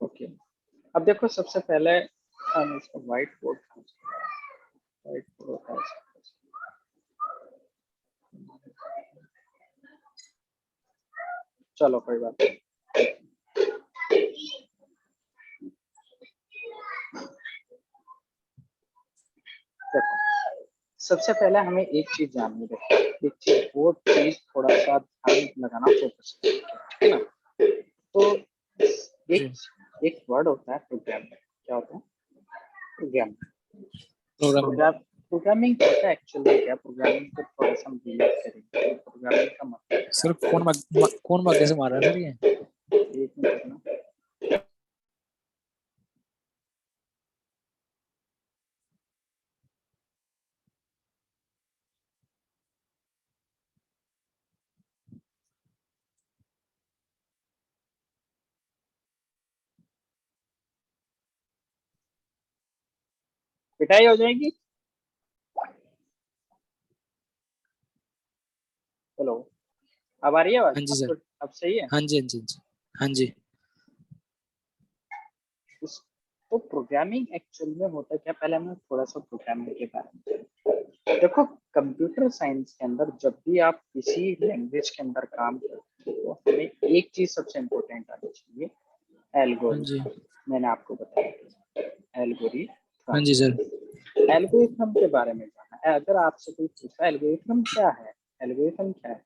Okay, अब देखो सबसे पहले हम इसका व्हाइट बोर्ड होता है। चलो कोई बात नहीं। देखो सबसे पहले हमें एक चीज जाननी है, एक चीज वो चीज थोड़ा सा ध्यान लगाना फोकस, ठीक है ना। तो एक वर्ड होता है प्रोग्राम। क्या होता है? प्रोग्राम। प्रोग्रामिंग होता है एक्चुअली क्या? प्रोग्रामिंग को थोड़ा सा हम डिलीट करेंगे। प्रोग्रामिंग का मतलब सर कौन भाग्य से मार रहा है सर ये? एक मिनट ना, पिटाई हो जाएगी। हेलो, अब आ रही है आवाज? हाँ जी सर। अब सही है। हाँ जी हाँ जी हाँ जी हाँ जी। तो प्रोग्रामिंग एक्चुअल में होता क्या? पहले मैं थोड़ा सा प्रोग्रामिंग के बारे में देखो। कंप्यूटर साइंस के अंदर जब भी आप किसी लैंग्वेज के अंदर काम करते हो तो हमें एक चीज सबसे इम्पोर्टेंट आनी चाहिए, हाँ जी एल्गोरिथम। मैंने आपको बताया एल्गोरिथम। हाँ जी सर। एल्गोरिथम के बारे में जाना है। अगर आपसे कोई पूछा एल्गोरिथम क्या है, एल्गोरिथम क्या है?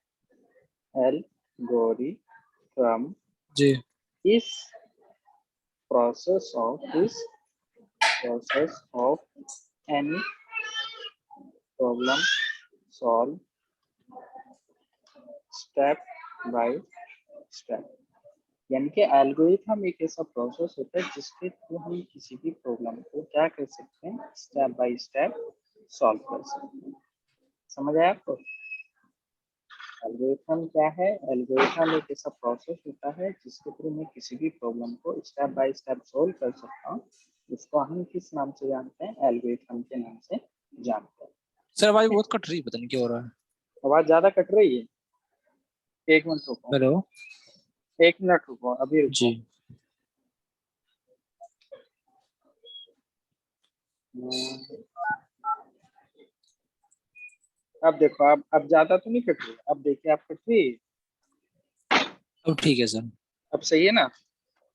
एल्गोरिथम जी इस process of any problem solve step by step। यानी कि एल्गोरिथम एक ऐसा प्रोसेस होता है जिसके थ्रू हम किसी भी प्रॉब्लम को क्या कर सकते हैं, स्टेप बाय स्टेप सॉल्व कर सकते हैं। समझ आया आपको? एल्गोरिथम क्या है? एल्गोरिथम एक ऐसा प्रोसेस होता है जिसके थ्रू मैं किसी भी प्रॉब्लम को स्टेप बाय स्टेप सॉल्व कर सकता हूँ। उसको हम किस नाम से जानते हैं? एल्गोरिथम के नाम से जानते हैं। सर आवाज बहुत कट रही है, पता नहीं क्या हो रहा है। आवाज ज्यादा कट रही है? एक मिनट रुको, हेलो। एक मिनट रुको, अभी रुको। जी अब देखो, अब ज्यादा तो नहीं कट रही, अब देखिए आप कट रही है। अब ठीक है सर। अब सही है ना?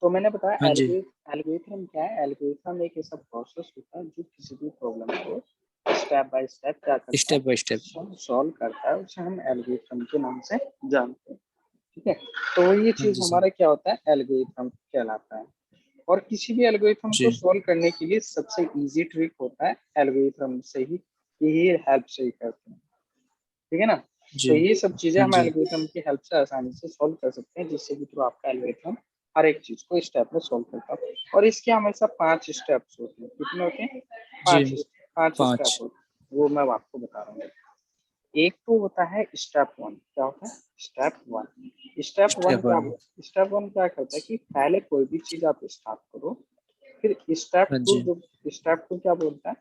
तो मैंने बताया हाँ जी। एल्गोरिथम क्या है। एल्गोरिथम एक ऐसा प्रोसेस होता है जो किसी भी प्रॉब्लम को स्टेप बाय स्टेप क्या करता स्टेप बाय है, स्टेप। सॉल्व करता है। उसे हम एल्गोरिथम के नाम से जानते हैं, ठीक है। तो ये हाँ चीज जी सर। हमारा क्या होता है, एल्गोरिथम कहलाता है। और किसी भी एल्गोरिथम को जी सॉल्व करने के लिए सबसे इजी ट्रिक होता है एल्गोरिथम से ही हेल्प से ही करते हैं, ठीक है ना। जी तो ये सब चीजें हाँ हम जी एल्गोरिथम की हेल्प से आसानी से सॉल्व कर सकते हैं, जिससे कि थ्रू आपका एल्गोरिथम हर एक चीज को स्टेप में सॉल्व करता है। और इसके हमेशा 5 स्टेप्स होते हैं। कितने होते हैं? जी। 5 स्टेप 5। होते हैं। वो मैं आपको बता रहा हूँ। एक तो होता है स्टेप 1। क्या होता है? स्टेप 1। स्टेप 1। स्टेप 1 क्या करता है कि पहले कोई भी चीज आप स्टार्ट करो, फिर स्टेप हाँ 2 जी। जो स्टेप 2 क्या बोलता है?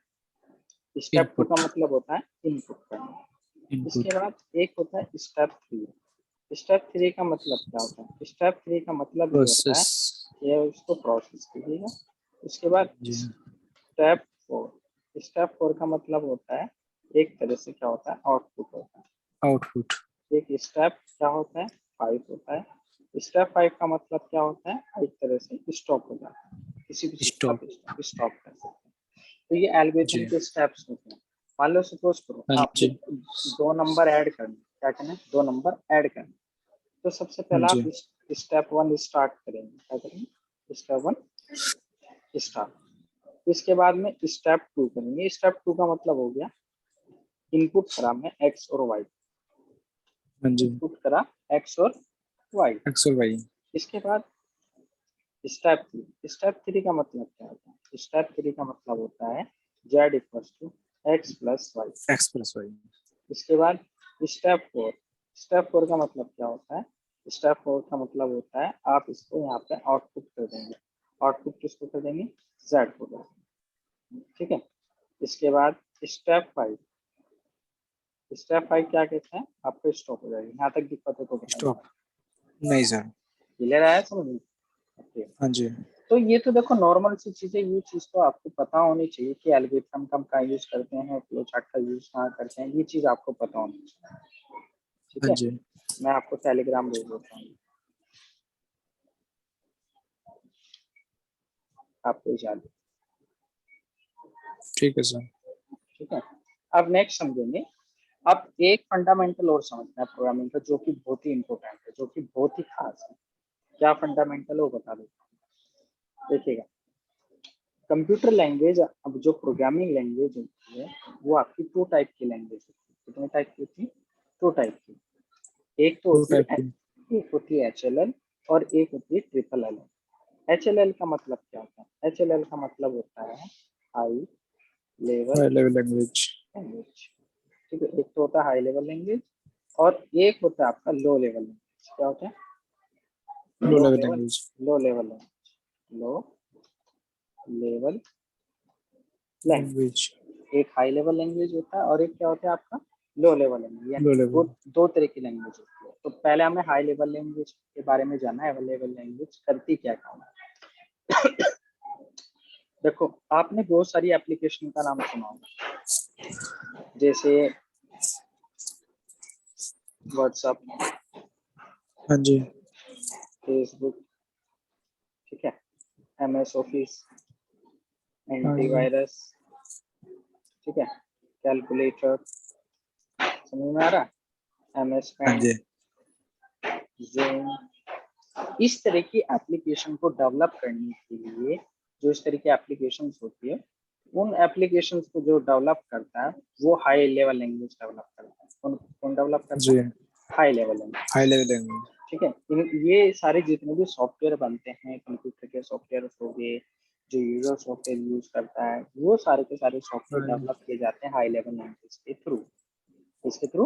स्टेप 2 का इनपुट। मतलब होता है इनपुट करना। इसके इनपुट। बाद एक होता है स्टेप 3। स्टेप 3 का मतलब क्या होता है? स्टेप 3 का मतलब ये होता है प्रोसेस। कि उसको प्रोसेस कीजिएगा। उसके बाद जी स्टेप 4। स्टेप 4 का मतलब होता है एक तरह से क्या होता है, आउटपुट होता है। आउटपुट। एक स्टेप क्या होता है, 5 होता है। स्टेप 5 का मतलब क्या होता है, एक तरह से स्टॉप हो जाता है, किसी भी चीज को स्टॉप। आप स्टॉप कर सकते हैं। तो ये एल्गोरिथम जी के स्टेप्स होते हैं। मान लो सपोज करो हाँ आपको जी 2 नंबर ऐड करने। क्या करना है? 2 नंबर ऐड करना। तो सबसे हाँ पहला आप जी स्टेप 1 स्टार्ट करेंगे। क्या करेंगे? Step 1 start. इसके बाद में स्टेप 2 करेंगे। स्टेप 2 का मतलब हो गया इनपुट करा मैं एक्स और वाई। हाँ जी। इनपुट करा एक्स और वाई। एक्सल भाई। इसके बाद स्टेप 3 का मतलब क्या होता है? स्टेप 3 का मतलब होता है z equals to x plus y. X plus y. इसके बाद स्टेप 4 का मतलब क्या होता है? स्टेप 4 का मतलब होता है आप इसको यहाँ पे आउटपुट कर देंगे। आउटपुट किसको कर देंगे? जेड को कर देंगे, ठीक है। इसके बाद स्टेप 5। स्टेप 5 क्या कहता है? आपको स्टॉप हो जाएगी। यहाँ तक दिक्कत है तो बताइए। स्टॉप। नहीं सर। क्लियर आया समझ में? ओके। हाँ जी। तो ये तो देखो नॉर्मल सी चीजें, ये चीज तो आपको पता होनी चाहिए कि एल्गोरिथम का हम कहाँ यूज करते हैं, फ्लो चार्ट का यूज कहाँ करते हैं, ये चीज आपको पता होनी चाहिए। ठीक हाँ है, जी। मैं आपको टेलीग्राम भेज देता हूँ, आपको याद है। ठीक है सर। ठीक है, अब नेक्स्ट समझेंगे। अब एक फंडामेंटल और समझना है प्रोग्रामिंग का, जो कि बहुत ही इंपॉर्टेंट है, जो कि बहुत ही खास है। क्या फंडामेंटल है वो बता देता हूँ, देखिएगा। कंप्यूटर लैंग्वेज, अब जो प्रोग्रामिंग लैंग्वेज होती है वो आपकी टू टाइप की लैंग्वेज होती है। कितने टाइप की होती है? टू टाइप की। एक तो टू होती टाइप है, की। एक होती है HLL और एक होती है ट्रिपल एल। HLL का मतलब क्या होता है? HLL का मतलब होता है high level high level language. Language. ठीक है, एक तो होता है हाई लेवल लैंग्वेज और एक होता है आपका लो लेवल लैंग्वेज। क्या होता है? Low low level level, language. Low level language, low level language. Language. एक हाई लेवल लैंग्वेज होता है और एक क्या होता है आपका लो लेवल लैंग्वेज, लो यानी लेवल। दो दो तरह की लैंग्वेज होती है। तो पहले हमें हाई लेवल लैंग्वेज के बारे में जानना है। हाई लेवल लैंग्वेज करती क्या काम है? देखो, आपने बहुत सारी एप्लीकेशन का नाम सुना होगा, जैसे व्हाट्सएप, हाँ जी। फेसबुक, ठीक है, MS ऑफिस, हाँ जी। एंटीवायरस, ठीक है, कैलकुलेटर, समझ में आ रहा है? MS हाँ पेंट, जी। जूम, इस तरह की एप्लीकेशन को डेवलप करने के लिए, जो इस तरह की एप्लीकेशंस होती है, उन एप्लीकेशंस को जो डेवलप करता है वो हाई लेवल लैंग्वेज डेवलप करता है। कौन कौन डेवलप करता जी। है? High level language. High level language. ठीक है, ये सारे जितने भी सॉफ्टवेयर बनते हैं, कंप्यूटर के सॉफ्टवेयर हो गए, जो यूजर सॉफ्टवेयर यूज करता है, वो सारे के सारे सॉफ्टवेयर हाँ। डेवलप किए जाते हैं हाई लेवल लैंग्वेज के थ्रू। इसके थ्रू,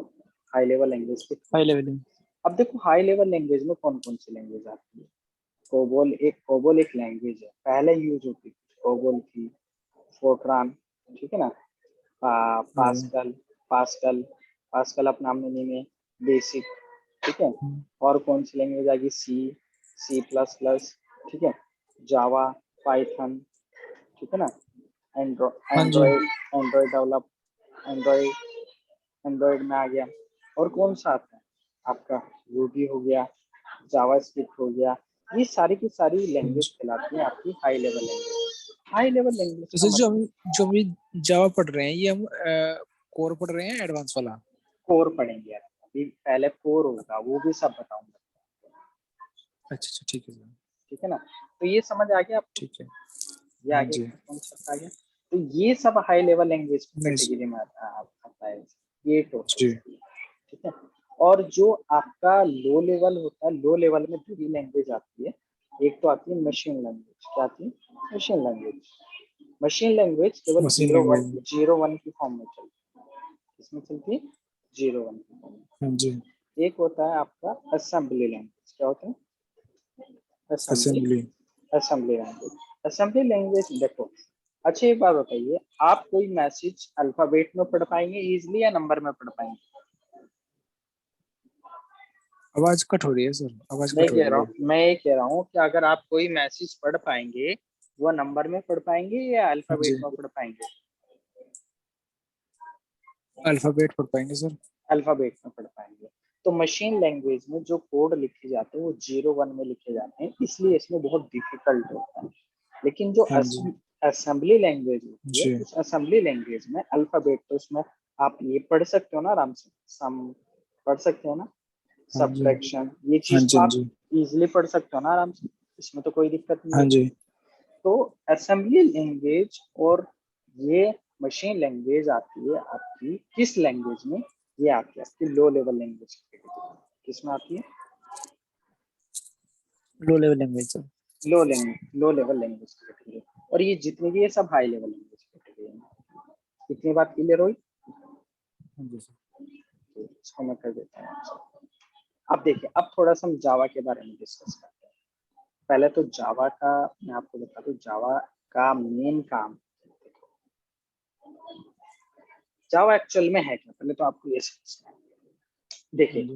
हाई लेवल लैंग्वेज के थ्रू। High level. अब देखो हाई लेवल लैंग्वेज में कौन कौन सी लैंग्वेज आती है। कोबोल एक लैंग्वेज है, पहले यूज होती थी कोबोल की, फोर्ट्रान, ठीक है ना, पास्कल, पास्कल पास्कल अपना मीनिंग है बेसिक, ठीक है। और कौन सी लैंग्वेज आ गई? C++, ठीक है, जावा, पाइथन, ठीक है ना, हाँ जी। Android, Android develop, Android, Android में आ गया। और कौन सा आता है आपका? रूबी हो गया, जावा स्क्रिप्ट हो गया। ये सारी की सारी हाँ लैंग्वेज जी। कहलाती है आपकी high level language. High level language का जैसे मतलब जो भी जावा पढ़ रहे हैं, ये हम कोर पढ़ रहे हैं एडवांस वाला। कोर पढ़ेंगे यार, अभी पहले कोर होगा, वो भी सब बताऊंगा। अच्छा अच्छा, ठीक है सर। ठीक है ना, तो ये समझ आ गया आपको? ठीक है। ये हाँ आगे जी। कॉन्सेप्ट आ गया। तो ये सब हाई लेवल लैंग्वेज की नहीं। कैटेगरी में आता है, ये टोटल। जी। ठीक है, और जो आपका लो लेवल होता है, लो लेवल में दूसरी लैंग्वेज आती है। एक तो आती है मशीन लैंग्वेज। क्या आती है? Machine language. मशीन लैंग्वेज केवल मशीन लैंग्वेज। जीरो वन की फॉर्म में चलती है। किसमें चलती है? जीरो वन की फॉर्म हाँ जी। में। एक होता है आपका असेंबली लैंग्वेज। क्या होता है? Assembly, assembly. Assembly language. Assembly language देखो, अच्छा एक बात बताइए, आप कोई मैसेज अल्फाबेट में पढ़ पाएंगे इजिली या नंबर में पढ़ पाएंगे? आवाज कट हो रही है सर, आवाज मैं कट हो कह रही रहा है। हूँ मैं ये कह रहा हूँ कि अगर आप कोई मैसेज पढ़ पाएंगे, वो नंबर में पढ़ पाएंगे या हाँ अल्फाबेट जी। में पढ़ पाएंगे? अल्फाबेट पढ़ पाएंगे सर। अल्फाबेट में पढ़ पाएंगे। तो मशीन लैंग्वेज में जो कोड लिखे जाते हैं वो जीरो वन में लिखे जाते हैं, इसलिए इसमें बहुत डिफिकल्ट होता है। लेकिन जो हाँ जी। असेंबली लैंग्वेज होती है, जी। उस असेंबली लैंग्वेज में अल्फाबेट, तो उसमें आप ये पढ़ सकते हो ना आराम से, सम पढ़ सकते हो ना, हाँ जी। सब्ट्रैक्शन, ये हाँ चीज जी। तो हाँ आप जी। इजिली पढ़ सकते हो ना आराम से, इसमें तो कोई दिक्कत नहीं हाँ है। जी। तो असेंबली लैंग्वेज और ये मशीन लैंग्वेज आती है आपकी किस लैंग्वेज में? ये आती है आपकी लो लेवल लैंग्वेज की कैटेगरी। किस में आती है? लो लेवल लैंग्वेज सर। लो लेवल लैंग्वेज की कैटेगरी। और ये जितनी भी है सब हाई लेवल लैंग्वेज की कैटेगरी में। इतनी बात क्लियर हुई? हाँ जी सर। तो इसको मैं कर देता हूँ आपसे। अब देखिए, अब थोड़ा सा हम जावा के बारे में डिस्कस करते हैं। पहले तो जावा का मैं आपको बता दूं, जावा का मेन काम, जावा एक्चुअल में है क्या, पहले तो आपको ये समझना है। हाँ देखिए, जी।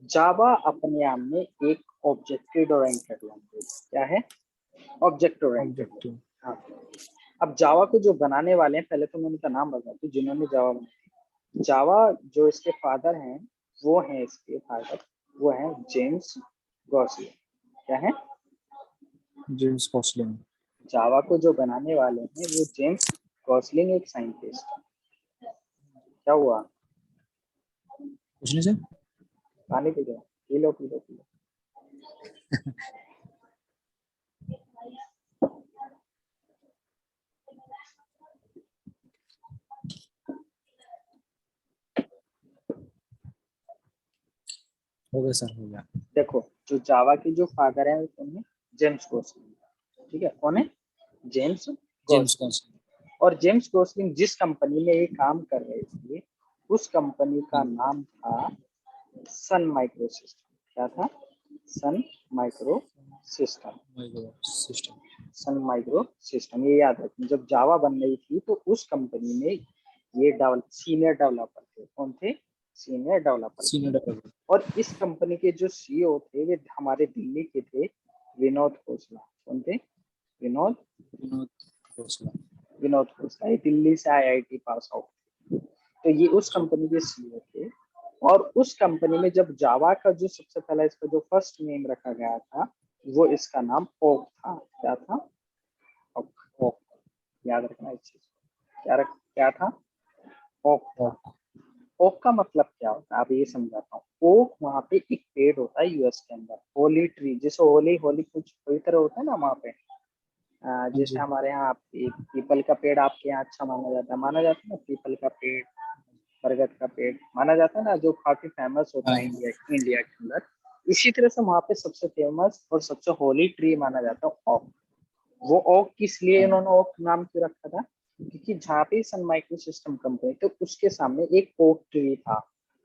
जावा अपने आप में एक ऑब्जेक्ट ओरिएंटेड लैंग्वेज, क्या है? Object oriented. ऑब्जेक्टिव। हाँ। अब जावा को जो बनाने वाले हैं, पहले तो मैं उनका नाम बता दूं जिन्होंने जावा बनाई। जावा जो इसके फादर हैं, वो हैं इसके फादर, वो हैं जेम्स गॉसलिन। क्या है? जेम्स गॉसलिन। जावा को जो बनाने वाले हैं वो जेम्स गॉसलिंग, एक साइंटिस्ट। क्या हुआ? पूछने से। पानी P low, P low, P low, P low. हो गया सर, हो गया। देखो, जो जावा के जो फादर हैं वो कौन है? James Gosling. ठीक है, कौन है? James James Gosling. गॉसलिन। और जेम्स गॉसलिंग जिस कंपनी में ये काम कर रहे थे, उस कंपनी का नाम था सन माइक्रो सिस्टम। क्या था? Sun micro system. System. Sun micro system, ये याद रखना। जब जावा बन रही थी तो उस कंपनी में ये सीनियर डेवलपर थे। कौन थे? सीनियर डेवलपर थे। Senior developer. और इस कंपनी के जो सीईओ थे वे हमारे दिल्ली के थे, विनोद खोसला। कौन थे? विनोद विनोद खोसला। विनोद खोसला। ये दिल्ली से आईआईटी पास आउट। तो ये उस जी। कंपनी के सीईओ थे। और उस कंपनी में जब जावा का जो सबसे पहला इसका जो फर्स्ट नेम रखा गया था, वो इसका नाम ओक था। क्या था? ओक। ओक। याद रखना इस चीज को। क्या था? ओक था। ओक। ओक का मतलब क्या होता है, आप ये समझाता हूँ। ओक वहाँ पे एक पेड़ होता है यूएस के अंदर, होली ट्री। जैसे होली होली कुछ पवित्र होता है ना वहाँ पे। हाँ जैसे जी। हमारे यहाँ पीपल का पेड़ आपके यहाँ अच्छा माना जाता है ना, पीपल का पेड़, बरगद का पेड़ माना जाता है ना, जो काफी फेमस होता हाँ। है इंडिया के अंदर। इसी तरह से वहाँ पे सबसे फेमस और सबसे होली ट्री माना जाता है ओक। वो ओक किस लिए हाँ। इन्होंने ओक नाम क्यों रखा था? क्योंकि जहाँ पे सन माइक्रो सिस्टम कंपनी, तो उसके सामने एक ओक ट्री था।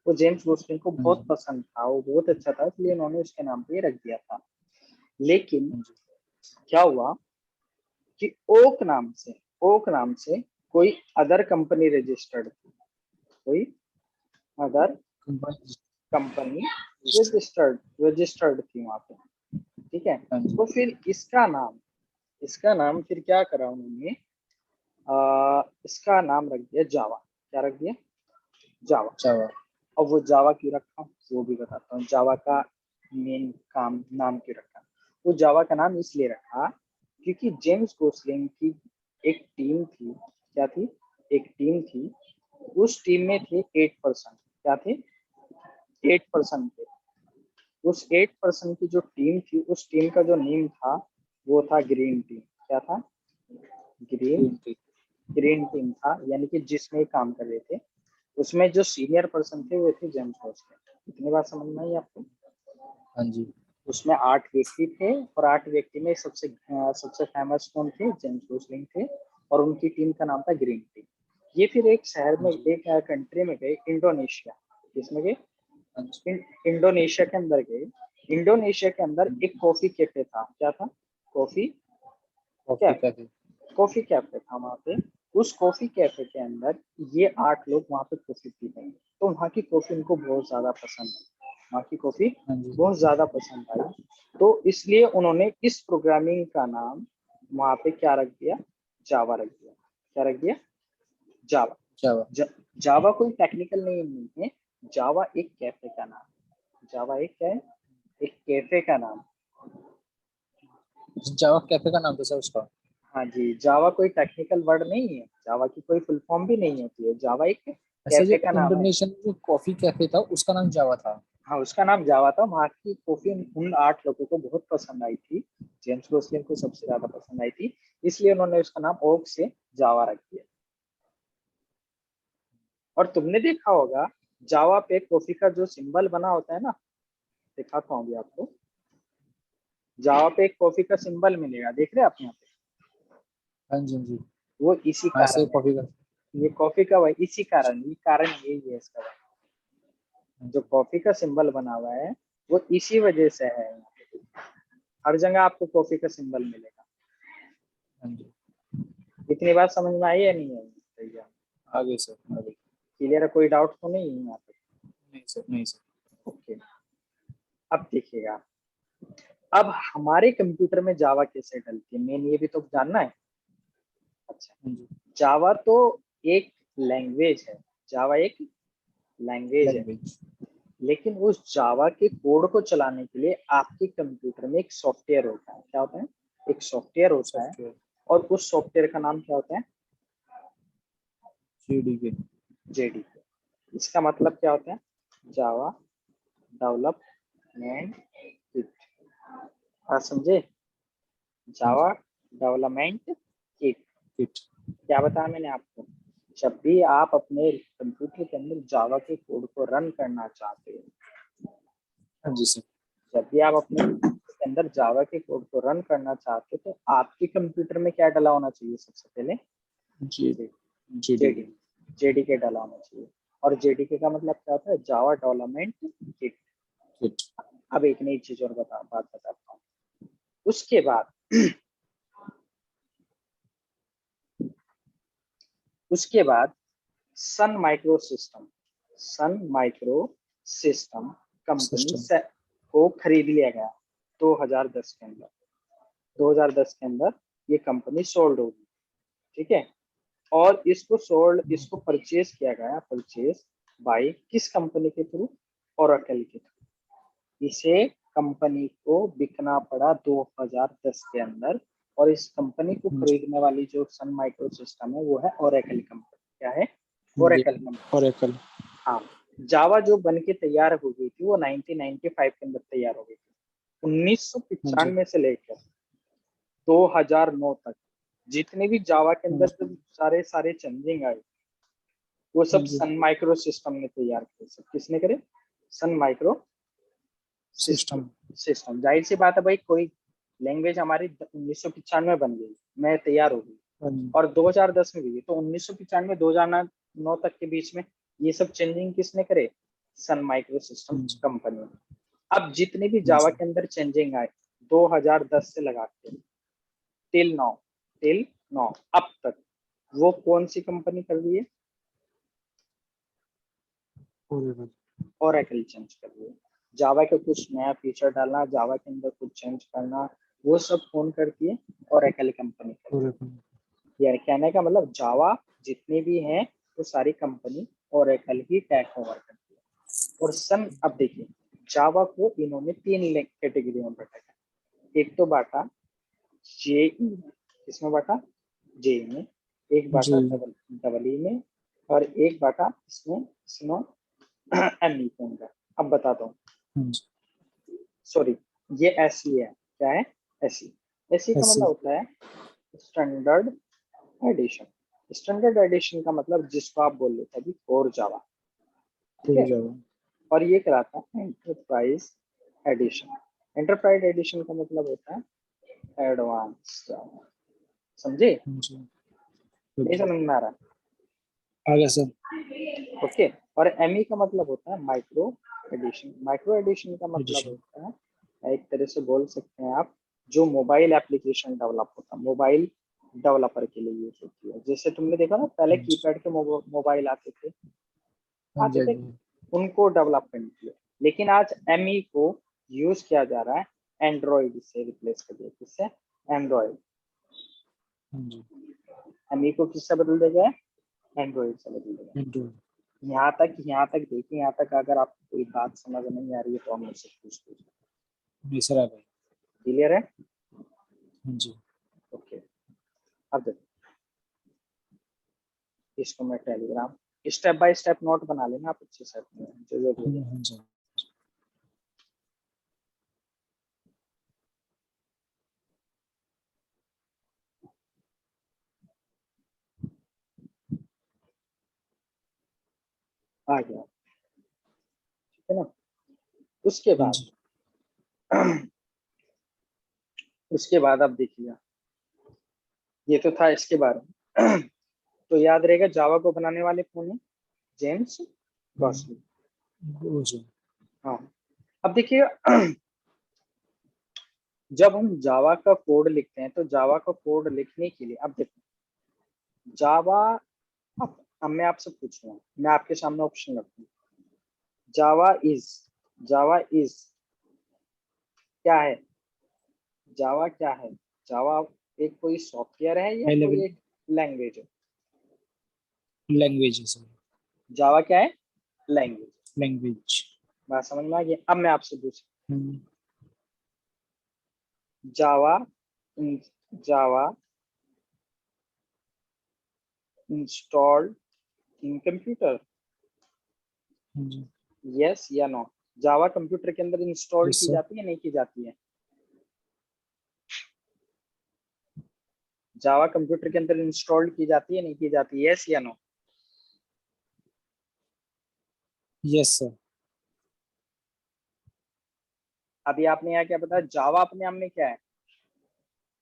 वो जेम्स गोस्लिन को हाँ बहुत जी। पसंद था, वो बहुत अच्छा था, इसलिए उन्होंने उसके नाम पे रख दिया था। लेकिन हाँ जी। क्या हुआ कि ओक नाम से कोई अदर कंपनी रजिस्टर्ड थी, कोई अदर कंपनी। कंपनी रजिस्टर्ड थी वहां पे। ठीक है। हाँ जी। तो फिर इसका नाम फिर क्या करा उन्होंने? इसका नाम रख दिया जावा। क्या रख दिया? जावा। जावा। अब वो जावा क्यों रखा वो भी बताता हूँ। जावा का मेन काम नाम क्यों रखा? वो जावा का नाम इसलिए रखा क्योंकि जेम्स गोसलिंग की एक टीम थी। क्या थी? एक टीम थी। उस टीम में थे 8%। क्या थे? 8% थे। उस 8% की जो टीम थी, उस टीम का जो नेम था वो था ग्रीन टीम। क्या था? Green green tea. Green team था, यानी कि जिसमें काम कर रहे थे उसमें जो सीनियर पर्सन थे वो थे जेम्स गॉसलिंग। इतनी बात समझ में आई आपको? हाँ जी। उसमें 8 व्यक्ति थे और 8 व्यक्ति में सबसे फेमस कौन थे? जेम्स गॉसलिंग थे। और उनकी टीम का नाम था ग्रीन टीम। ये फिर एक शहर हाँ में, जी। एक कंट्री में गए, इंडोनेशिया। किसमें गए? हाँ जी। इंडोनेशिया के अंदर गए। इंडोनेशिया के अंदर हाँ जी। एक कॉफी कैफे था। क्या था? Coffee coffee cafe. Cafe. Coffee cafe था वहाँ पे। उस कॉफी कैफे के अंदर ये 8 लोग वहाँ पे कॉफी पी रहे हैं। तो वहाँ की कॉफी उनको बहुत ज्यादा पसंद है। वहाँ की कॉफी हाँ जी। बहुत ज्यादा पसंद आई। तो इसलिए उन्होंने इस प्रोग्रामिंग का नाम वहाँ पे क्या रख दिया? जावा रख दिया। क्या रख दिया? जावा। जावा। जावा कोई टेक्निकल नेम नहीं है। जावा एक कैफे का नाम है। जावा एक क्या है? एक कैफे का नाम। जावा कैफे का नाम था सर उसका। हाँ जी, जावा कोई टेक्निकल वर्ड नहीं है, जावा की कोई फुल फॉर्म भी नहीं होती है, जावा एक ऐसा जो कैफे का नाम है। इंडोनेशियन में जो कॉफी कैफे था उसका नाम जावा था। हाँ, उसका नाम जावा था। वहाँ की कॉफी उन 8 लोगों को बहुत पसंद आई थी। जेम्स गोसलिन को सबसे ज्यादा पसंद आई थी, इसलिए उन्होंने उसका नाम ओक से जावा रख दिया। और तुमने देखा होगा जावा पे कॉफी का जो सिंबल बना होता है ना, दिखाता हूँ अभी आपको। जावा पे एक कॉफी का सिंबल मिलेगा, देख रहे हैं आप यहाँ पे? हाँ जी। हाँ जी। वो इसी हाँ, ऐसे कारण है। कॉफी का। ये कॉफी का वही इसी कारण, ये कारण यही है इसका। हाँ जो जी। कॉफी का सिंबल बना हुआ है वो इसी वजह से है। हर जगह आपको कॉफी का सिंबल मिलेगा। हाँ जी। इतनी बात समझ में आई या नहीं आई? भैया आगे सर, आगे। क्लियर है? कोई डाउट तो नहीं है यहाँ पे? नहीं सर, नहीं सर। ओके। अब देखिएगा, अब हमारे कंप्यूटर में जावा कैसे डलती है, मेन ये भी तो जानना है। अच्छा, हाँ जी, जावा तो एक लैंग्वेज है, जावा एक लैंग्वेज है, लैंग्वेज, लेकिन उस जावा के कोड को चलाने के लिए आपके कंप्यूटर में एक सॉफ्टवेयर होता है। क्या होता है? एक सॉफ्टवेयर होता है, सॉफ्टवेयर, और उस सॉफ्टवेयर का नाम क्या होता है? JDK, JDK. इसका मतलब क्या होता है? Java development kit. आप समझे? हाँ जावा जी, डेवलपमेंट किट। किट, क्या बताया मैंने आपको? जब भी आप अपने कंप्यूटर के अंदर जावा के कोड को रन करना चाहते हो, हाँ जी सर, जब भी आप अपने कंप्यूटर के अंदर जावा के कोड को रन करना चाहते हो, तो आपके कंप्यूटर में क्या डला होना चाहिए? सबसे पहले जी, जेडी, जेडीके, जेडीके डला होना चाहिए। और जेडीके का मतलब क्या होता है? Java development kit. किट, अब एक नई चीज और बात बताता हूँ। उसके बाद उसके बाद Sun micro system, Sun micro system company system, से को खरीद लिया गया 2010 के अंदर। 2010 के अंदर ये कंपनी सोल्ड होगी, ठीक है। और इसको परचेज किया गया, परचेज बाय किस कंपनी के थ्रू? ओरेकल के थ्रू। इसे कंपनी को बिकना पड़ा 2010 के अंदर, और इस कंपनी को हाँ जी, खरीदने वाली जो सन माइक्रो सिस्टम है वो है ओरेकल कंपनी। क्या है? हाँ जी, ओरेकल कंपनी। ओरेकल, हाँ। जावा जो बन के तैयार हो गई थी वो 1995 के अंदर तैयार हो गई थी। हाँ जी, 1995 से लेकर 2009 तक जितने भी जावा के हाँ अंदर जी, जो सारे सारे चेंजिंग आए, वो सब हाँ जी, सन माइक्रो सिस्टम ने तैयार किए। सब किसने करे? Sun micro system. System, system. जाहिर सी बात है भाई, कोई लैंग्वेज हमारी 1995 बन गई, मैं तैयार हो गई, हाँ जी, और 2010 में भी, तो 1995 2009 तक के बीच में ये सब चेंजिंग किसने करे? सन माइक्रो सिस्टम हाँ जी, कंपनी। अब जितने भी हाँ जावा जी, के अंदर चेंजिंग आए 2010 से लगा के टिल नाउ, टिल नाउ अब तक, वो कौन सी कंपनी कर रही है? ओरेकल, ओरेकल चेंज कर रही है। जावा के कुछ नया फीचर डालना, जावा के अंदर कुछ चेंज करना, वो सब कौन करती है? ओरेकल कंपनी करती ओरेकल, है। यार कहने का मतलब जावा जितनी भी हैं वो सारी कंपनी ओरेकल ही टेक ओवर करती है। और सन, अब देखिए, जावा को इन्होंने तीन कैटेगरी में बांटा है। एक तो बांटा जेई, किसमें बांटा? जेई में। एक जी, बांटा डबल डबल ई में। और एक बांटा इसमें इसमें एमई के अंदर। अब बताता हूँ। हाँ जी, सॉरी, ये एसई है। क्या है? एसई। एसई का ऐसे, मतलब होता है स्टैंडर्ड एडिशन। स्टैंडर्ड एडिशन का मतलब जिसको आप बोल रहे थे अभी, कोर जावा, ठीक कोर है। जावा, और ये कराता है एंटरप्राइज एडिशन। एंटरप्राइज एडिशन का मतलब होता है एडवांस जावा। समझे? हाँ जी, नहीं बिल्कुल, समझ में आ रहा? आ गया सर, ओके। और एमई का मतलब होता है माइक्रो एडिशन। माइक्रो एडिशन का मतलब एडिशन, होता है, एक तरह से बोल सकते हैं आप, जो मोबाइल एप्लीकेशन डेवलप होता है, मोबाइल डेवलपर के लिए यूज होती है। जैसे तुमने देखा ना, पहले हाँ जी, कीपैड के मोबाइल आते थे, हाँ जी, आते हाँ थे, जी, उनको डेवलपमेंट किया। लेकिन आज एमई को यूज किया जा रहा है एंड्रॉइड से रिप्लेस कर दिया। किससे? एंड्रॉइड। हाँ जी, एमई को किससे बदल दिया गया है? एंड्रॉइड से बदल दिया गया। एंड्रॉइड, यहाँ तक देखिए, यहाँ तक अगर आपको कोई बात समझ नहीं आ रही है तो हम मुझसे पूछ लीजिए। जी सर, आ गए, क्लियर है? हाँ जी, ओके। अब देखो, इसको मैं Telegram step by step note बना लेना आप अच्छे से अपने, जो जो भी है। हाँ जी, आ गया, ठीक है ना? उसके हाँ बाद जी, उसके बाद आप देखिएगा, ये तो था इसके बारे में। तो याद रहेगा जावा को बनाने वाले कौन है? James Gosling. वो जी, हाँ। अब देखिए, जब हम जावा का कोड लिखते हैं तो जावा का कोड लिखने के लिए, अब देखो, जावा, अब मैं आपसे पूछूंगा, मैं आपके सामने ऑप्शन रखूंगा। जावा इज जावा इज क्या है जावा? क्या है जावा? एक कोई सॉफ्टवेयर है या हाई कोई लेवल एक लैंग्वेज है? लैंग्वेज है सर। जावा क्या है? लैंग्वेज। लैंग्वेज। बात समझ में आ गई? अब मैं आपसे पूछ, हम्म। जावा जावा इंस्टॉल्ड इन कंप्यूटर, हाँ जी। यस या नो? जावा कंप्यूटर के अंदर इंस्टॉल यस की सर। जाती है नहीं की जाती है? जावा कंप्यूटर के अंदर इंस्टॉल की जाती है नहीं की जाती, यस या नो? Yes sir. अभी आपने यहाँ क्या बताया? जावा अपने आप में क्या है?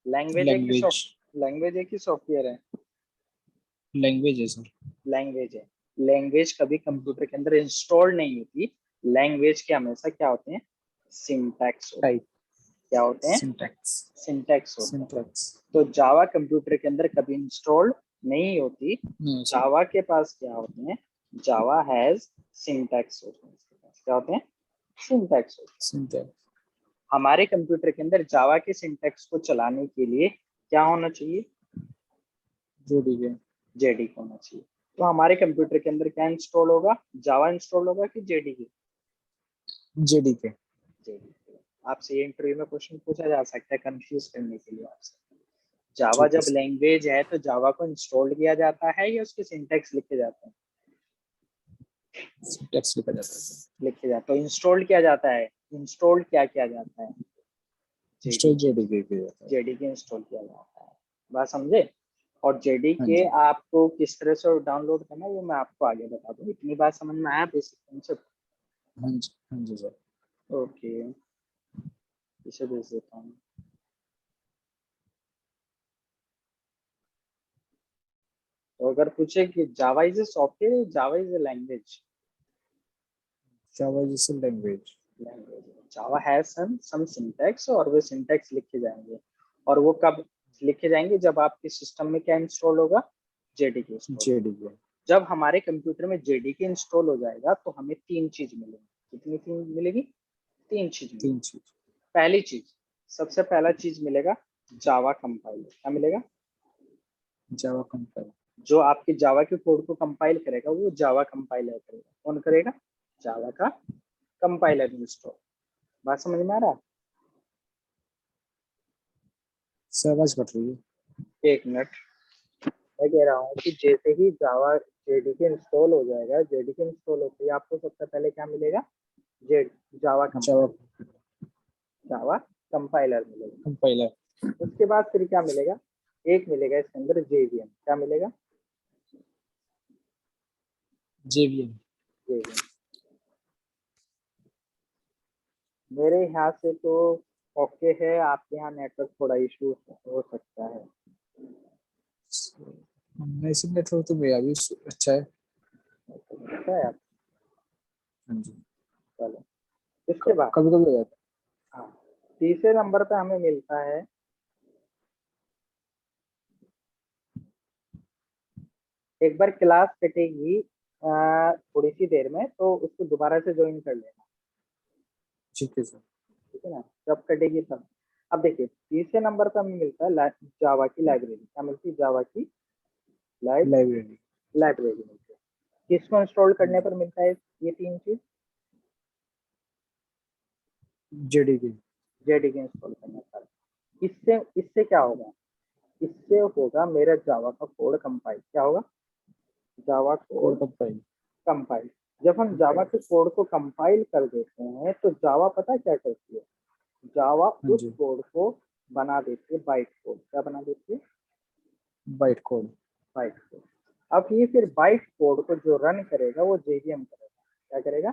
लैंग्वेज है कि लैंग्वेज। सॉफ्ट लैंग्वेज है कि सॉफ्टवेयर है? लैंग्वेज है सर। लैंग्वेज है। लैंग्वेज कभी कंप्यूटर के अंदर इंस्टॉल नहीं होती। लैंग्वेज के हमेशा क्या होते हैं? सिंटैक्स होते हैं। टाइप। क्या होते हैं? सिंटैक्स। सिंटैक्स होते हैं। सिंटैक्स। तो जावा कंप्यूटर के अंदर कभी इंस्टॉल नहीं होती। No sir. जावा के पास क्या होते हैं? जावा हैज सिंटैक्स होते हैं। इसके पास क्या होते हैं? सिंटैक्स होते हैं। सिंटैक्स। हमारे कंप्यूटर के अंदर जावा के सिंटैक्स को चलाने के लिए क्या होना चाहिए? जेडीके। जेडीके होना चाहिए। तो हमारे कंप्यूटर के अंदर क्या इंस्टॉल होगा? जावा इंस्टॉल होगा कि जेडीके? जेडीके। जेडीके। आपसे ये इंटरव्यू में क्वेश्चन पूछा जा सकता है कंफ्यूज करने के लिए आपसे। जावा ठीक है जब सर। लैंग्वेज है तो जावा को इंस्टॉल किया जाता है या उसके सिंटैक्स लिखे जाते हैं? सिंटैक्स लिखा जाता है सर। लिखे जाते, तो इंस्टॉल किया जाता है। इंस्टॉल क्या किया जाता है? Install JDK. जेडीके किया जाता है। जेडीके इंस्टॉल किया जाता है। बात समझे? और हाँ जेडीके जी। आपको किस तरह से डाउनलोड करना है वो मैं आपको आगे बता दूँ। इतनी बात समझ में आया बेसिक कंसेप्ट? हाँ जी। हाँ जी सर। ओके, इसे भेज देता हूँ। तो अगर पूछे कि Java is a software, Java is a language? Java जैसे language. Language. Java has some syntax और वे सिंटैक्स लिखे जाएंगे। और वो कब लिखे जाएंगे? जब आपके सिस्टम में क्या इंस्टॉल होगा? JDK install. जेडीके। जब हमारे कंप्यूटर में जेडीके इंस्टॉल हो जाएगा तो हमें तीन चीज मिलेगी। कितनी चीज मिलेगी? तीन चीज मिलेगी। तीन चीज। पहली चीज, सबसे पहला चीज मिलेगा जावा कंपाइलर। क्या मिलेगा? Java compiler. जो आपके जावा के कोड को कंपाइल करेगा वो जावा कंपाइलर करेगा। कौन करेगा? जावा का कंपाइलर इंस्टॉल। बात समझ में आ रहा सर आवाज कट रही है। है? एक मिनट। मैं कह रहा हूँ कि जैसे ही जावा जेडीके इंस्टॉल हो जाएगा, जेडीके इंस्टॉल होते ही आपको सबसे पहले क्या मिलेगा? जेड जावा जावा कंपाइलर। जावा कंपाइलर मिलेगा। कंपाइलर। उसके बाद फिर क्या मिलेगा? एक मिलेगा इसके अंदर जेवीएम। क्या मिलेगा? जेवीएम। जेवीएम। मेरे यहाँ से तो ओके है, आपके यहाँ नेटवर्क थोड़ा इशू हो सकता है। मैसेज नेटवर्क तो मेरा भी अच्छा है। अच्छा है आप। हाँ जी। चलो, इसके बाद कभी कभी हो जाता हाँ, तीसरे नंबर पे हमें मिलता है, एक बार क्लास कटेगी थोड़ी सी देर में तो उसको दोबारा से ज्वाइन कर लेना। है। ठीक है सर। ठीक है ना? जब कटेगी तब। अब देखिए तीसरे नंबर पे हमें मिलता है जावा की लाइब्रेरी। क्या मिलती है? जावा की लाइब्रेरी। लाइब्रेरी मिलती है। किसको इंस्टॉल हाँ करने जी। पर मिलता है ये तीन चीज? जेडीके। जेडीके इंस्टॉल करने पर। इससे इससे क्या होगा? इससे होगा मेरा जावा का कोड कंपाइल। क्या होगा? Java code code compile. Compile. जब हम जावा के कोड को कंपाइल कर देते हैं तो जावा पता क्या करती है? जावा हाँ उस जी। कोड को बना देती है बाइट कोड। क्या बना देती है? Byte code. Byte code. अब ये फिर बाइट कोड को जो रन करेगा वो जेवीएम करेगा। क्या करेगा?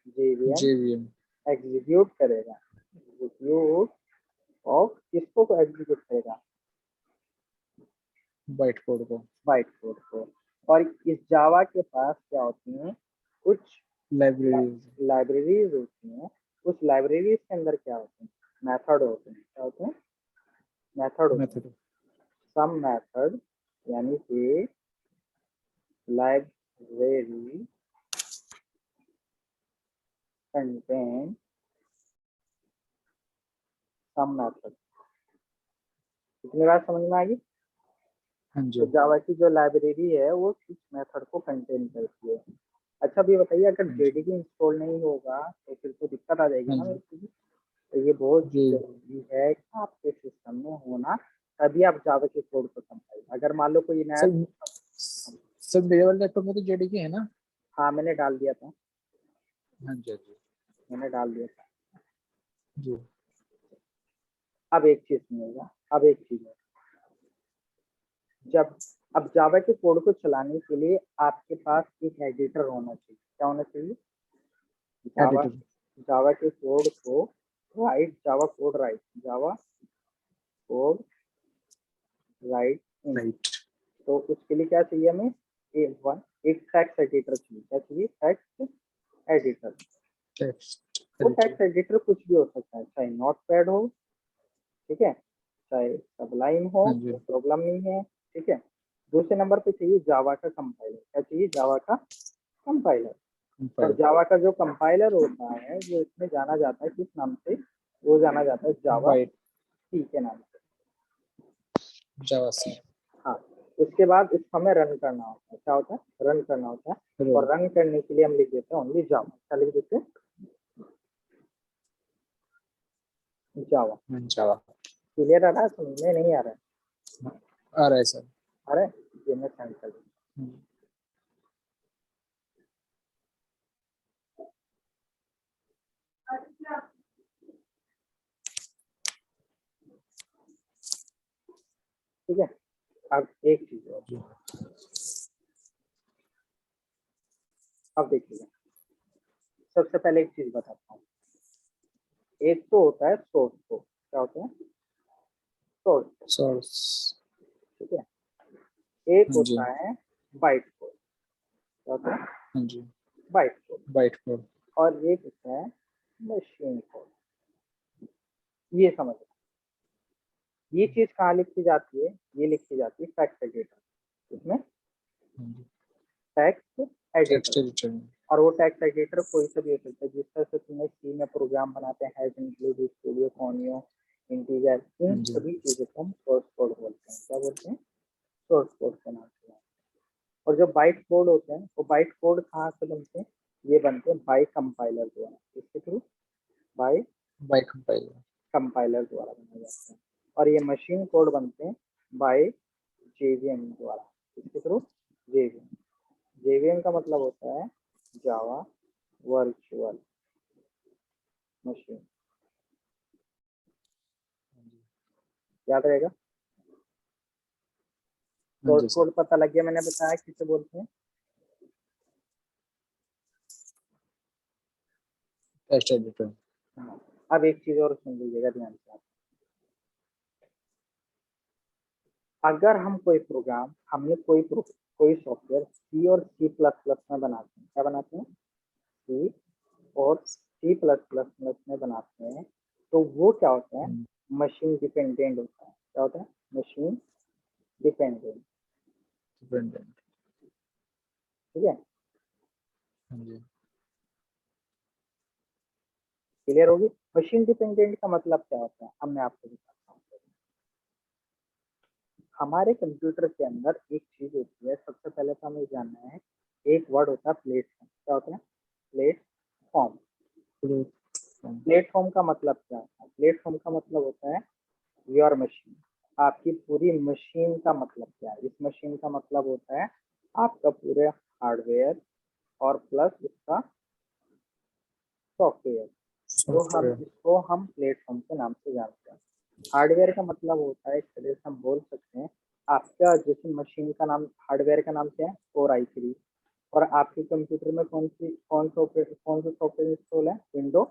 JVM JVM. एग्जीक्यूट करेगा। एग्जीक्यूट ऑफ किसको को एग्जीक्यूट करेगा? बाइट कोड को। बाइट कोड को। और इस जावा के पास क्या होती हैं? कुछ लाइब्रेरी। लाइब्रेरीज होती हैं। उस लाइब्रेरीज के अंदर क्या होते हैं? मेथड होते हैं। क्या होते हैं? मेथड होते हैं। मेथड। सम मेथड, यानी कि लाइब्रेरी contain सम मेथड। कितनी बार समझ में आ गई? हाँ जी तो जावा की जो लाइब्रेरी है वो किस मेथड को कंटेन करती है। अच्छा अभी बताइए, अगर हाँ जी जेडीके इंस्टॉल नहीं होगा तो फिर तो दिक्कत आ जाएगी हाँ ना जी मेरे को। तो ये बहुत जी जरूरी है कि आपके सिस्टम में होना, तभी आप जावा के कोड को समझाइए। अगर मान लो कोई नया, सर। सर मेरे वाले लैपटॉप में तो जेडीके है ना? हाँ मैंने डाल दिया था, हाँ जी हाँ जी मैंने डाल दिया था। जी अब एक चीज सुनिएगा, अब एक चीज है, जब अब जावा के कोड को चलाने के लिए आपके पास एक एडिटर होना चाहिए। क्या होना चाहिए? जावा, एडिटर जावा के कोड को write, Java code write, Java code write in. Right तो उसके लिए क्या चाहिए हमें? एक टेक्स्ट एडिटर चाहिए। क्या चाहिए? Text editor. टेक्स्ट वो एडिटर टेक्स्ट एडिटर कुछ भी हो सकता है, चाहे नोट पैड हो, ठीक है, चाहे सबलाइन हो, हाँ जी कोई प्रॉब्लम नहीं है, ठीक है। दूसरे नंबर पे चाहिए जावा का कंपाइलर। क्या चाहिए? जावा का कंपाइलर। और कंपाइल जावा का जो कंपाइलर होता है वो इसमें जाना जाता है किस नाम से? वो जाना जाता है जावा बाइट सी के नाम से। जावा सी हाँ, उसके बाद इसको हमें रन करना होता है। क्या होता है? रन करना होता है। और रन करने के लिए हम लिख देते हैं ओनली जावा। क्या लिख देते हैं? जावा। जावा क्लियर आ रहा है? समझ में नहीं आ रहा है? आ रहा है सर। अरे ये मैं सेंड कर दूँ। ठीक है। अब एक चीज और, अब देखिए, सबसे पहले एक चीज बताता हूँ। एक तो होता है सोर्स कोड। क्या होता है? Source code. सोर्स ठीक है। एक हाँ जी होता है बाइट कोड। क्या होता है? हाँ जी बाइट कोड। बाइट कोड और एक होता है मशीन कोड। ये समझ लो। ये चीज कहाँ लिखी जाती है? ये लिखी जाती है टेक्स्ट एडिटर। इसमें टेक्स्ट टेक्स्ट एडिटर। एडिटर और वो टेक्स्ट एडिटर कोई सा भी हो सकता है। जिस तरह से तुम्हें सी में प्रोग्राम बनाते हैं, हैज इंक्लूड, स्टूडियो, फोनियो, इंटीजर, इन हाँ जी सभी चीजों को हम सोर्स कोड बोलते हैं। क्या बोलते हैं? सोर्स कोड के नाम से। और जो बाइट कोड होते हैं, वो बाइट कोड कहाँ से बनते हैं? ये बनते हैं बाई कंपाइलर द्वारा। इसके through? By by compiler compiler द्वारा बनाए जाते हैं। और ये मशीन कोड बनते हैं बाई जेवीएम द्वारा। इसके थ्रू? जेवीएम। जेवीएम का मतलब होता है जावा वर्चुअल मशीन। याद रहेगा? हाँ सोर्स जी सर। कोड पता लग गया, मैंने बताया किसे बोलते हैं। टेक्स्ट एडिटर हाँ। अब एक चीज और सुन लीजिएगा ध्यान से आप। अगर हम कोई प्रोग्राम, हमने कोई सॉफ्टवेयर सी और सी प्लस प्लस में बनाते हैं। क्या बनाते हैं? सी और सी प्लस प्लस में बनाते हैं, तो वो क्या होता है? मशीन डिपेंडेंट होता है। क्या होता है? Machine dependent. डिपेंडेंट ठीक है। हाँ जी क्लियर होगी? मशीन डिपेंडेंट का मतलब क्या होता है? अब मैं आपको बताता हूँ। हमारे कंप्यूटर के अंदर एक चीज होती है, सबसे पहले तो हमें जानना है। एक वर्ड होता है प्लेटफॉर्म। क्या होता है? प्लेटफॉर्म। प्लेटफॉर्म प्लेटफॉर्म का मतलब क्या होता है? प्लेटफॉर्म का मतलब होता है योर मशीन। आपकी पूरी मशीन का मतलब क्या है? इस मशीन का मतलब होता है आपका पूरे हार्डवेयर और प्लस इसका सॉफ्टवेयर। तो हम सॉफ्टवेयर इसको हम प्लेटफॉर्म के नाम से जानते हैं। हार्डवेयर का मतलब होता है, एक तरह से हम बोल सकते हैं, आपका जैसे मशीन का नाम, हार्डवेयर का नाम क्या है? Core i3। और आपके कंप्यूटर में कौन सा सॉफ्टवेयर इंस्टॉल है? विंडो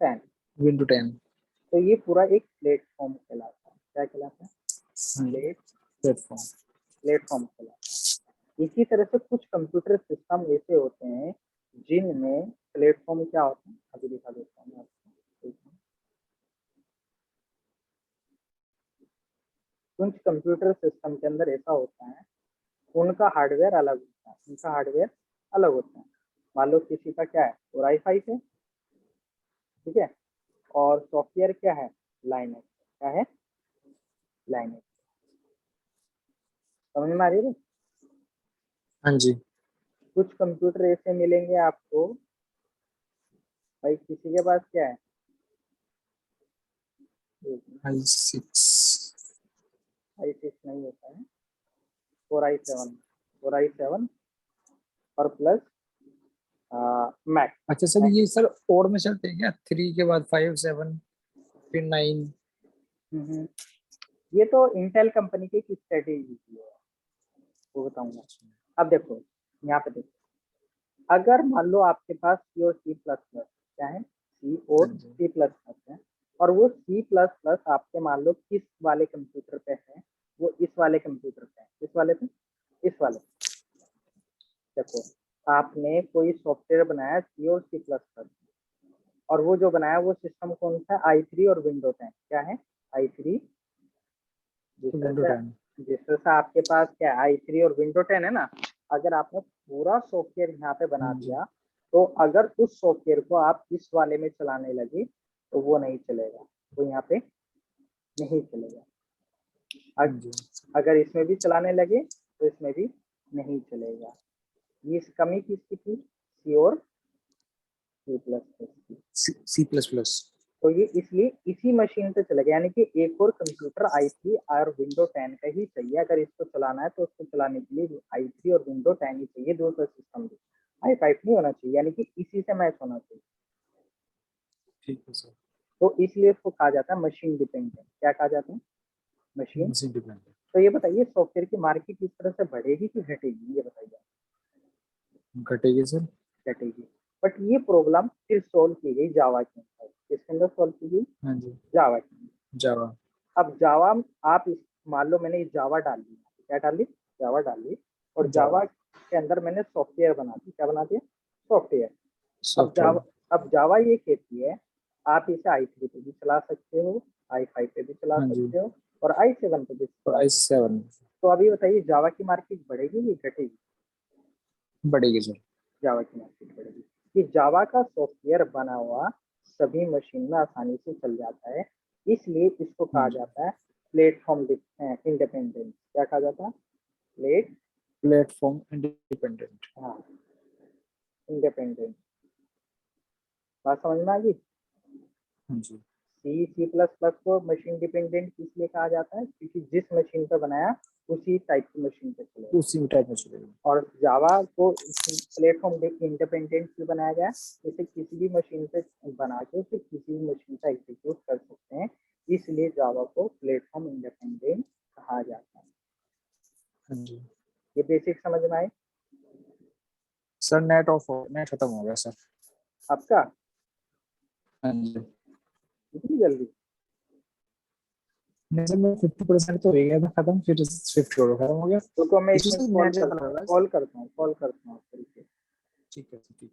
10। विंडो 10 तो ये पूरा एक प्लेटफॉर्म कहलाता है। क्या कहलाता है? हाँ जी प्लेटफॉर्म प्लेटफॉर्म कहलाता है। इसी तरह से कुछ कंप्यूटर सिस्टम ऐसे होते हैं जिनमें प्लेटफॉर्म क्या होता है? अभी दिखा देता हूँ मैं आपको। कुछ कंप्यूटर सिस्टम के अंदर ऐसा होता है, उनका हार्डवेयर अलग होता है, उनका हार्डवेयर अलग होता है। मान लो किसी का क्या है? कोर i5 है, ठीक है, और सॉफ्टवेयर क्या है? लाइनेज। क्या है? लाइनेज। समझ में आ रही है? हाँ जी। कुछ कंप्यूटर ऐसे मिलेंगे आपको भाई, किसी के पास क्या है, i6 i6 नहीं होता है, 4i7, 4i7 और प्लस मैक। अच्छा सर, ये सर और में चलते हैं क्या? 3 के बाद 5 7 फिर 9? ये तो इंटेल कंपनी की किस स्ट्रेटेजी की है वो बताऊंगा। अब देखो यहाँ पे देखो, अगर मान लो आपके पास सी और सी प्लस प्लस, क्या है, सी और हाँ जी। सी प्लस प्लस है, और वो सी प्लस प्लस आपके मान लो किस वाले कंप्यूटर पे है, वो इस वाले कंप्यूटर पे है, इस वाले पे, इस वाले पे। देखो आपने कोई सॉफ्टवेयर बनाया सी और सी प्लस प्लस, और वो जो बनाया वो सिस्टम कौन सा है, i3 और विंडो 10। क्या है? i3, जिस तरह विंडो से 10। जिस तरह से आपके पास क्या है, i3 और विंडो 10 है ना। अगर आपने पूरा सॉफ्टवेयर यहाँ पे बना हाँ जी। दिया, तो अगर उस सॉफ्टवेयर को आप इस वाले में चलाने लगे तो वो नहीं चलेगा, वो यहाँ पे नहीं चलेगा। हाँ जी। अगर इसमें भी चलाने लगे तो इसमें भी नहीं चलेगा। ये कमी किसकी थी? सी और सी प्लस प्लस की। C plus plus. तो ये इसलिए इसी मशीन पे चलेगा, यानी कि एक और कंप्यूटर i3 और विंडो 10 का ही चाहिए। अगर इसको चलाना है तो उसको चलाने के लिए i3 और विंडो 10 ही चाहिए, दो सिस्टम i5 नहीं होना चाहिए, यानी कि इसी से मैच होना चाहिए। ठीक है सर। तो इसलिए इसको कहा जाता है मशीन डिपेंडेंट। क्या कहा जाता है? मशीन। Machine dependent. तो ये बताइए सॉफ्टवेयर की मार्केट किस तरह से बढ़ेगी कि घटेगी, ये बताइए। घटेगी सर। घटेगी। बट ये प्रॉब्लम फिर सोल्व की गई जावा के अंदर। किसके अंदर सोल्व की गई? हाँ जी। जावा के अंदर। जावा। अब जावा आप मान लो मैंने जावा डाल दी, क्या डाल दी? जावा डाल दी, और जावा जावा के अंदर मैंने सॉफ्टवेयर बना दी। क्या बना दिया? सॉफ्टवेयर। अब सॉफ्टवेयर। जावा ये कहती है आप इसे i3 पे भी चला सकते हो, i5 पे भी चला हाँ जी। सकते हो, और i7 पे भी और चला सकते i7 हो। तो अभी बताइए जावा की मार्केट बढ़ेगी या घटेगी? बढ़ेगी सर। जावा की मार्केट बढ़ेगी कि जावा का सॉफ्टवेयर बना हुआ सभी मशीन में आसानी से चल जाता है, इसलिए इसको हाँ कहा जी। जाता है प्लेटफॉर्म इंडिपेंडेंट। क्या कहा जाता है? Plate platform independent. हाँ, इंडिपेंडेंट। बात समझ में आ गई? हाँ जी। सी सी प्लस प्लस को मशीन डिपेंडेंट इसलिए कहा जाता है क्योंकि जिस मशीन पे बनाया उसी टाइप की मशीन पे चलेगा। उसी टाइप में चलेगी। और जावा को प्लेटफॉर्म इंडिपेंडेंट क्यों बनाया गया? इसे किसी भी मशीन पे बना के उसे किसी भी मशीन पे एग्जीक्यूट कर सकते हैं, इसलिए जावा को प्लेटफॉर्म इंडिपेंडेंट कहा जाता है। हाँ जी। ये बेसिक समझ में आए? सर नेट खत्म हो गया सर। आपका हाँ जी। इतनी जल्दी? नहीं सर, मैं 50% तो हो गया था खत्म, फिर 50 और खत्म हो गया। रुको मैं इसमें इसमें सर कॉल नेट ज्यादा करता लग हूँ, रहा है। कॉल करता हूँ, कॉल करता हूँ। ठीक है ठीक है।